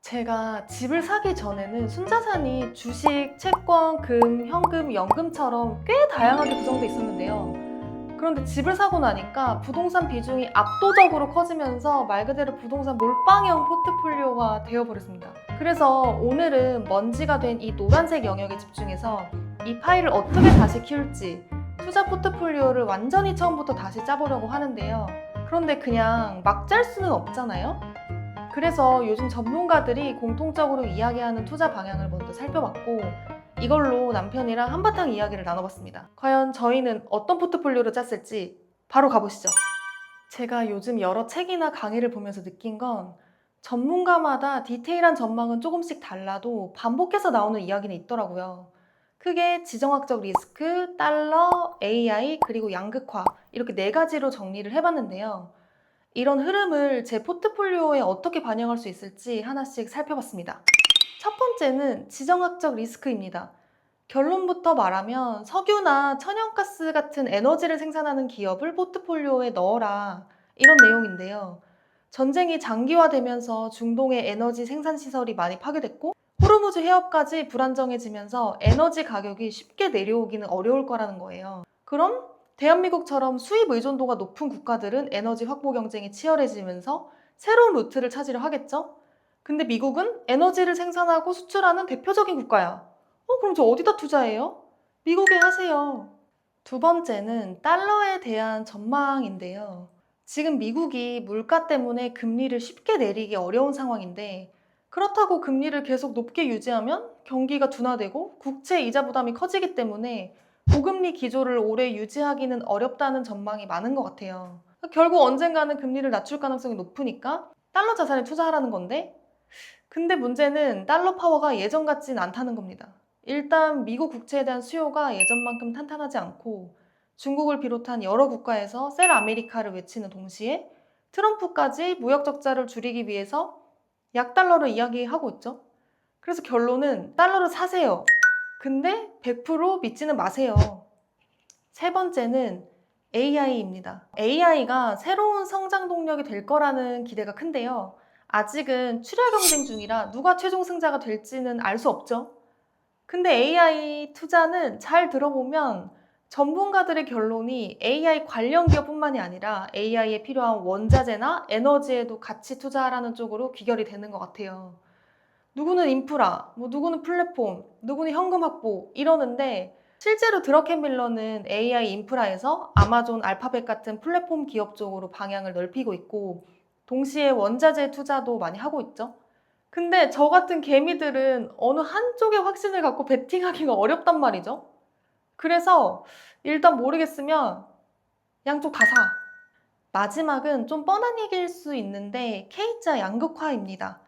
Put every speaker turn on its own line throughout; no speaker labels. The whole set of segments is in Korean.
제가 집을 사기 전에는 순자산이 주식, 채권, 금, 현금, 연금처럼 꽤 다양하게 구성돼 있었는데요. 그런데 집을 사고 나니까 부동산 비중이 압도적으로 커지면서 말 그대로 부동산 몰빵형 포트폴리오가 되어버렸습니다. 그래서 오늘은 먼지가 된 이 노란색 영역에 집중해서 이 파일을 어떻게 다시 키울지, 투자 포트폴리오를 완전히 처음부터 다시 짜보려고 하는데요. 그런데 그냥 막 짤 수는 없잖아요? 그래서 요즘 전문가들이 공통적으로 이야기하는 투자 방향을 먼저 살펴봤고, 이걸로 남편이랑 한바탕 이야기를 나눠봤습니다. 과연 저희는 어떤 포트폴리오를 짰을지 바로 가보시죠. 제가 요즘 여러 책이나 강의를 보면서 느낀 건 전문가마다 디테일한 전망은 조금씩 달라도 반복해서 나오는 이야기는 있더라고요. 크게 지정학적 리스크, 달러, AI, 그리고 양극화 이렇게 네 가지로 정리를 해봤는데요. 이런 흐름을 제 포트폴리오에 어떻게 반영할 수 있을지 하나씩 살펴봤습니다. 첫 번째는 지정학적 리스크입니다. 결론부터 말하면 석유나 천연가스 같은 에너지를 생산하는 기업을 포트폴리오에 넣어라. 이런 내용인데요. 전쟁이 장기화되면서 중동의 에너지 생산 시설이 많이 파괴됐고 호르무즈 해협까지 불안정해지면서 에너지 가격이 쉽게 내려오기는 어려울 거라는 거예요. 그럼 대한민국처럼 수입 의존도가 높은 국가들은 에너지 확보 경쟁이 치열해지면서 새로운 루트를 찾으려 하겠죠? 근데 미국은 에너지를 생산하고 수출하는 대표적인 국가야. 그럼 저 어디다 투자해요? 미국에 하세요. 두 번째는 달러에 대한 전망인데요. 지금 미국이 물가 때문에 금리를 쉽게 내리기 어려운 상황인데, 그렇다고 금리를 계속 높게 유지하면 경기가 둔화되고 국채 이자 부담이 커지기 때문에 고금리 기조를 오래 유지하기는 어렵다는 전망이 많은 것 같아요. 결국 언젠가는 금리를 낮출 가능성이 높으니까 달러 자산에 투자하라는 건데, 근데 문제는 달러 파워가 예전 같진 않다는 겁니다. 일단 미국 국채에 대한 수요가 예전만큼 탄탄하지 않고 중국을 비롯한 여러 국가에서 셀 아메리카를 외치는 동시에 트럼프까지 무역 적자를 줄이기 위해서 약달러를 이야기하고 있죠. 그래서 결론은 달러를 사세요. 근데 100% 믿지는 마세요. 세 번째는 AI입니다. AI가 새로운 성장 동력이 될 거라는 기대가 큰데요. 아직은 출혈 경쟁 중이라 누가 최종 승자가 될지는 알 수 없죠. 근데 AI 투자는 잘 들어보면 전문가들의 결론이 AI 관련 기업뿐만이 아니라 AI에 필요한 원자재나 에너지에도 같이 투자하라는 쪽으로 귀결이 되는 것 같아요. 누구는 인프라, 누구는 플랫폼, 누구는 현금 확보 이러는데 실제로 드러켄밀러는 AI 인프라에서 아마존, 알파벳 같은 플랫폼 기업 쪽으로 방향을 넓히고 있고 동시에 원자재 투자도 많이 하고 있죠. 근데 저 같은 개미들은 어느 한쪽에 확신을 갖고 베팅하기가 어렵단 말이죠. 그래서 일단 모르겠으면 양쪽 다 사. 마지막은 좀 뻔한 얘기일 수 있는데 K자 양극화입니다.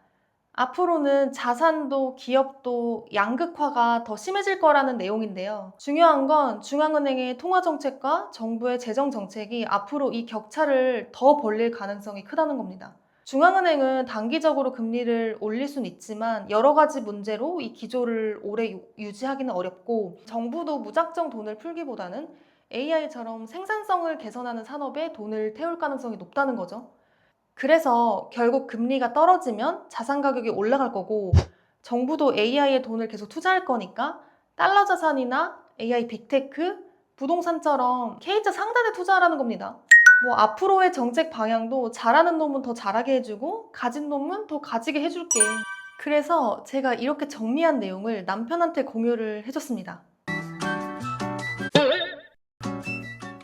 앞으로는 자산도 기업도 양극화가 더 심해질 거라는 내용인데요. 중요한 건 중앙은행의 통화정책과 정부의 재정정책이 앞으로 이 격차를 더 벌릴 가능성이 크다는 겁니다. 중앙은행은 단기적으로 금리를 올릴 수는 있지만 여러 가지 문제로 이 기조를 오래 유지하기는 어렵고 정부도 무작정 돈을 풀기보다는 AI처럼 생산성을 개선하는 산업에 돈을 태울 가능성이 높다는 거죠. 그래서 결국 금리가 떨어지면 자산 가격이 올라갈 거고 정부도 AI에 돈을 계속 투자할 거니까 달러 자산이나 AI 빅테크, 부동산처럼 K자 상단에 투자하라는 겁니다. 앞으로의 정책 방향도 잘하는 놈은 더 잘하게 해주고 가진 놈은 더 가지게 해줄게. 그래서 제가 이렇게 정리한 내용을 남편한테 공유를 해줬습니다.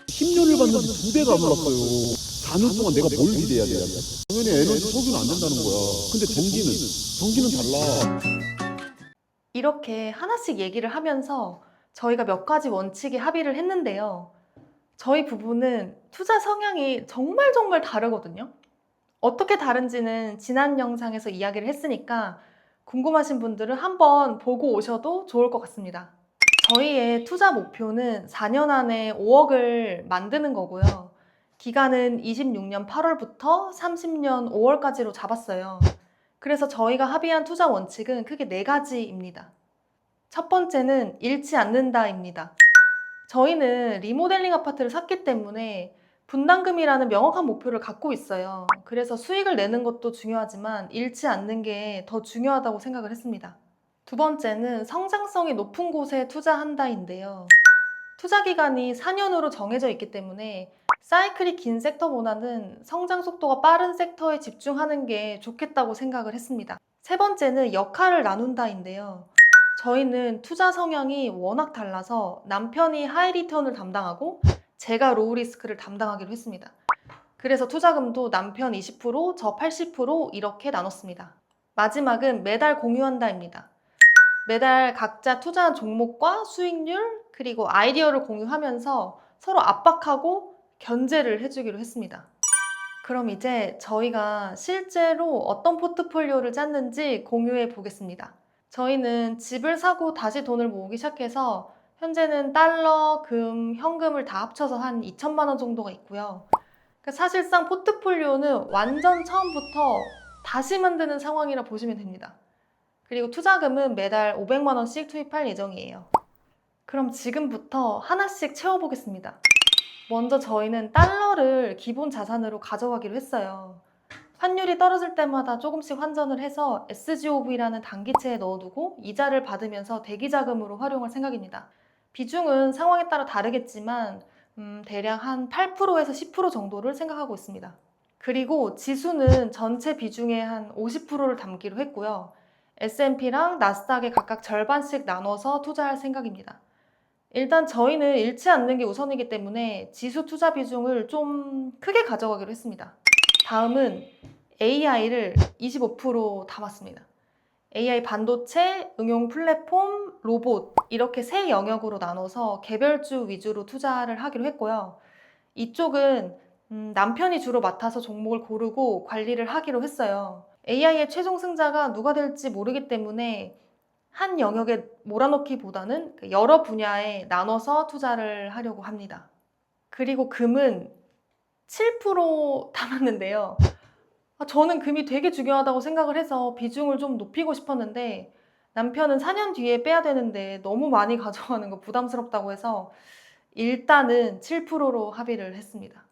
10년을 봤는데 2배가 안 올랐어요. 4년 동안 내가 뭘 기대해야 돼요? 당연히 에너지 석유는 안 된다는 거야. 근데 전기는 달라.
이렇게 하나씩 얘기를 하면서 저희가 몇 가지 원칙에 합의를 했는데요. 저희 부부는 투자 성향이 정말 다르거든요. 어떻게 다른지는 지난 영상에서 이야기를 했으니까 궁금하신 분들은 한번 보고 오셔도 좋을 것 같습니다. 저희의 투자 목표는 4년 안에 5억을 만드는 거고요. 기간은 26년 8월부터 30년 5월까지로 잡았어요. 그래서 저희가 합의한 투자 원칙은 크게 4가지입니다. 첫 번째는 잃지 않는다입니다. 저희는 리모델링 아파트를 샀기 때문에 분담금이라는 명확한 목표를 갖고 있어요. 그래서 수익을 내는 것도 중요하지만 잃지 않는 게 더 중요하다고 생각을 했습니다. 두 번째는 성장성이 높은 곳에 투자한다인데요. 투자 기간이 4년으로 정해져 있기 때문에 사이클이 긴 섹터보다는 성장 속도가 빠른 섹터에 집중하는 게 좋겠다고 생각을 했습니다. 세 번째는 역할을 나눈다인데요. 저희는 투자 성향이 워낙 달라서 남편이 하이 리턴을 담당하고 제가 로우 리스크를 담당하기로 했습니다. 그래서 투자금도 남편 20%, 저 80% 이렇게 나눴습니다. 마지막은 매달 공유한다입니다. 매달 각자 투자한 종목과 수익률, 그리고 아이디어를 공유하면서 서로 압박하고 견제를 해주기로 했습니다. 그럼 이제 저희가 실제로 어떤 포트폴리오를 짰는지 공유해 보겠습니다. 저희는 집을 사고 다시 돈을 모으기 시작해서 현재는 달러, 금, 현금을 다 합쳐서 한 2천만 원 정도가 있고요. 그러니까 사실상 포트폴리오는 완전 처음부터 다시 만드는 상황이라 보시면 됩니다. 그리고 투자금은 매달 500만 원씩 투입할 예정이에요. 그럼 지금부터 하나씩 채워보겠습니다. 먼저 저희는 달러를 기본 자산으로 가져가기로 했어요. 환율이 떨어질 때마다 조금씩 환전을 해서 SGOV라는 단기채에 넣어두고 이자를 받으면서 대기자금으로 활용할 생각입니다. 비중은 상황에 따라 다르겠지만 대략 한 8%에서 10% 정도를 생각하고 있습니다. 그리고 지수는 전체 비중의 한 50%를 담기로 했고요. S&P랑 나스닥에 각각 절반씩 나눠서 투자할 생각입니다. 일단 저희는 잃지 않는 게 우선이기 때문에 지수 투자 비중을 좀 크게 가져가기로 했습니다. 다음은 AI를 25% 담았습니다. AI 반도체, 응용 플랫폼, 로봇 이렇게 세 영역으로 나눠서 개별주 위주로 투자를 하기로 했고요. 이쪽은 남편이 주로 맡아서 종목을 고르고 관리를 하기로 했어요. AI의 최종 승자가 누가 될지 모르기 때문에 한 영역에 몰아넣기보다는 여러 분야에 나눠서 투자를 하려고 합니다. 그리고 금은 7% 담았는데요. 저는 금이 되게 중요하다고 생각을 해서 비중을 좀 높이고 싶었는데 남편은 4년 뒤에 빼야 되는데 너무 많이 가져가는 거 부담스럽다고 해서 일단은 7%로 합의를 했습니다.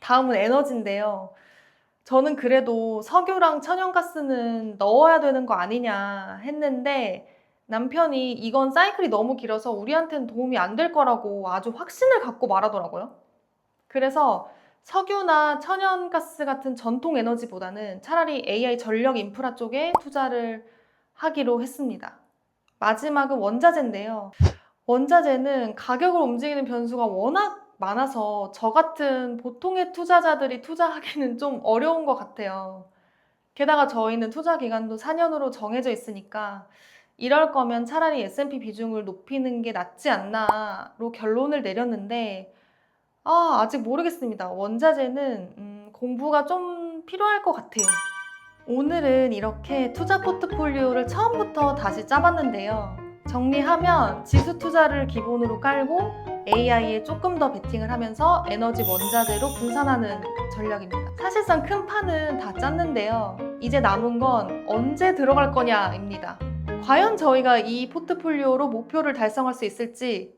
다음은 에너지인데요. 저는 그래도 석유랑 천연가스는 넣어야 되는 거 아니냐 했는데 남편이 이건 사이클이 너무 길어서 우리한테는 도움이 안 될 거라고 아주 확신을 갖고 말하더라고요. 그래서 석유나 천연가스 같은 전통 에너지보다는 차라리 AI 전력 인프라 쪽에 투자를 하기로 했습니다. 마지막은 원자재인데요. 원자재는 가격을 움직이는 변수가 워낙 많아서 저 같은 보통의 투자자들이 투자하기는 좀 어려운 것 같아요. 게다가 저희는 투자 기간도 4년으로 정해져 있으니까 이럴 거면 차라리 S&P 비중을 높이는 게 낫지 않나로 결론을 내렸는데 아직 모르겠습니다. 원자재는 공부가 좀 필요할 것 같아요. 오늘은 이렇게 투자 포트폴리오를 처음부터 다시 짜봤는데요. 정리하면 지수 투자를 기본으로 깔고 AI에 조금 더 베팅을 하면서 에너지 원자재로 분산하는 전략입니다. 사실상 큰 판은 다 짰는데요. 이제 남은 건 언제 들어갈 거냐입니다. 과연 저희가 이 포트폴리오로 목표를 달성할 수 있을지